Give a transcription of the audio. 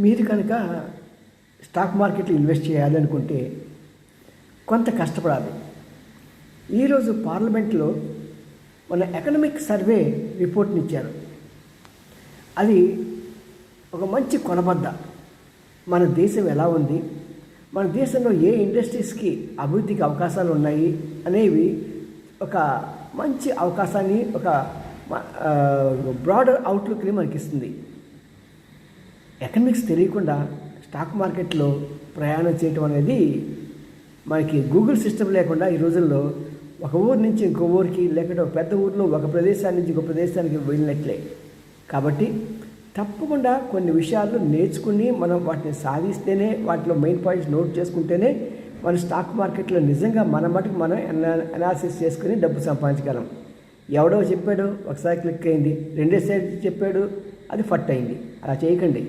మీరు కనుక స్టాక్ మార్కెట్లో ఇన్వెస్ట్ చేయాలనుకుంటే కొంత కష్టపడాలి. ఈరోజు పార్లమెంట్లో మన ఎకనామిక్ సర్వే రిపోర్ట్ని ఇచ్చారు. అది ఒక మంచి కొలబద్ద. మన దేశం ఎలా ఉంది, మన దేశంలో ఏ ఇండస్ట్రీస్కి అభివృద్ధికి అవకాశాలు ఉన్నాయి అనేవి ఒక మంచి అవకాశాన్ని, ఒక బ్రాడర్ అవుట్లుక్ని మనకి ఇస్తుంది. ఎకనామిక్స్ తెలియకుండా స్టాక్ మార్కెట్లో ప్రయాణం చేయటం అనేది మనకి గూగుల్ సిస్టమ్ లేకుండా ఈ రోజుల్లో ఒక ఊరు నుంచి ఇంకో ఊరికి, లేకపోతే ఒక పెద్ద ఊరిలో ఒక ప్రదేశాన్ని నుంచి ఇంకో ప్రదేశానికి వెళ్ళినట్లే. కాబట్టి తప్పకుండా కొన్ని విషయాలు నేర్చుకుని మనం వాటిని సాధిస్తేనే, వాటిలో మెయిన్ పాయింట్స్ నోట్ చేసుకుంటేనే మన స్టాక్ మార్కెట్లో నిజంగా మన మటుకు మనం అనాలిసిస్ చేసుకుని డబ్బు సంపాదించగలం. ఎవడో చెప్పాడు, ఒకసారి క్లిక్ అయింది, రెండోసారి చెప్పాడు, అది ఫట్ అయింది. అలా చేయకండి.